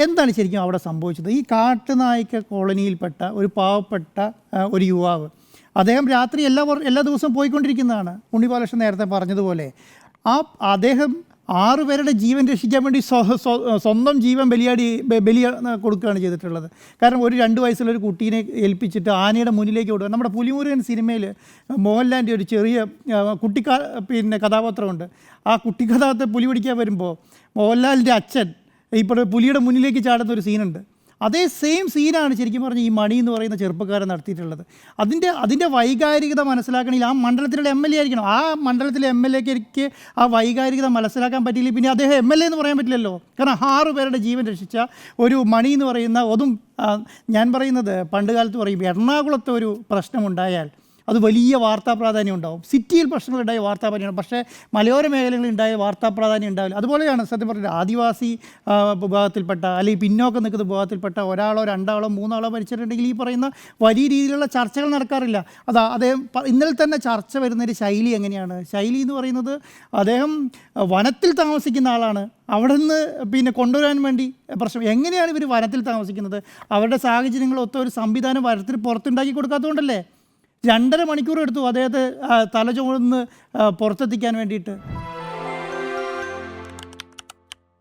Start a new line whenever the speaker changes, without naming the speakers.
എന്താണ് ശരിക്കും അവിടെ സംഭവിച്ചത്? ഈ കാട്ടുനായ്ക്ക കോളനിയിൽപ്പെട്ട ഒരു പാവപ്പെട്ട ഒരു യുവാവ്, അദ്ദേഹം രാത്രി എല്ലാ ദിവസവും പോയിക്കൊണ്ടിരിക്കുന്നതാണ്. ഉണ്ണിബാലകൃഷ്ണൻ നേരത്തെ പറഞ്ഞതുപോലെ അദ്ദേഹം 6 പേരുടെ ജീവൻ രക്ഷിക്കാൻ വേണ്ടി സ്വന്തം ജീവൻ ബലി കൊടുക്കുകയാണ് ചെയ്തിട്ടുള്ളത്. കാരണം ഒരു 2 വയസ്സുള്ളൊരു കുട്ടീനെ ഏൽപ്പിച്ചിട്ട് ആനയുടെ മുന്നിലേക്ക് ഓടുക. നമ്മുടെ പുലിമുരുകൻ സിനിമയിൽ മോഹൻലാലിൻ്റെ ഒരു ചെറിയ കഥാപാത്രമുണ്ട്. ആ കുട്ടിക്കഥാപാത്രത്തെ പുലി പിടിക്കാൻ വരുമ്പോൾ മോഹൻലാലിൻ്റെ അച്ഛൻ ഇപ്പോൾ പുലിയുടെ മുന്നിലേക്ക് ചാടുന്ന ഒരു സീനുണ്ട്. അതേ സെയിം സീനാണ് ശരിക്കും പറഞ്ഞ് ഈ മണി എന്ന് പറയുന്ന ചെറുപ്പക്കാരൻ നടത്തിയിട്ടുള്ളത്. അതിൻ്റെ വൈകാരികത മനസ്സിലാക്കണമെങ്കിൽ ആ മണ്ഡലത്തിലുള്ള MLA ആയിരിക്കണം. ആ മണ്ഡലത്തിലെ MLAക്ക് ആ വൈകാരികത മനസ്സിലാക്കാൻ പറ്റിയില്ല, പിന്നെ അദ്ദേഹം MLA എന്ന് പറയാൻ പറ്റില്ലല്ലോ. കാരണം 6 പേരുടെ ജീവൻ രക്ഷിച്ച ഒരു മണി എന്ന് പറയുന്ന അതും ഞാൻ പറയുന്നത് പണ്ട് കാലത്ത് പറയും, എറണാകുളത്തെ ഒരു പ്രശ്നമുണ്ടായാൽ അത് വലിയ വാർത്താ പ്രാധാന്യം ഉണ്ടാവും. സിറ്റിയിൽ പ്രശ്നങ്ങളുണ്ടായ വാർത്താ പ്രാധാന്യം, പക്ഷേ മലയോര മേഖലകളിൽ ഉണ്ടായ വാർത്താ പ്രാധാന്യം ഉണ്ടാവില്ല. അതുപോലെയാണ് സത്യം പറഞ്ഞത് ആദിവാസി വിഭാഗത്തിൽപ്പെട്ട അല്ലെങ്കിൽ പിന്നോക്കം നിൽക്കുന്ന വിഭാഗത്തിൽപ്പെട്ട ഒരാളോ 2 ആളോ 3 ആളോ മരിച്ചിട്ടുണ്ടെങ്കിൽ ഈ പറയുന്ന വലിയ രീതിയിലുള്ള ചർച്ചകൾ നടക്കാറില്ല. അദ്ദേഹം ഇന്നലെ തന്നെ ചർച്ച വരുന്നൊരു ശൈലി എങ്ങനെയാണ്? ശൈലി എന്ന് പറയുന്നത് അദ്ദേഹം വനത്തിൽ താമസിക്കുന്ന ആളാണ്. അവിടെ നിന്ന് കൊണ്ടുവരാൻ വേണ്ടി പ്രശ്നം എങ്ങനെയാണ് ഇവർ വനത്തിൽ താമസിക്കുന്നത്? അവരുടെ സാഹചര്യങ്ങളൊത്ത ഒരു സംവിധാനം വനത്തിൽ പുറത്തുണ്ടാക്കി കൊടുക്കാത്തതുകൊണ്ടല്ലേ 2.5 മണിക്കൂർ എടുത്തു അദ്ദേഹത്തെ തലചുമന്ന് പുറത്തെത്തിക്കാൻ വേണ്ടിയിട്ട്.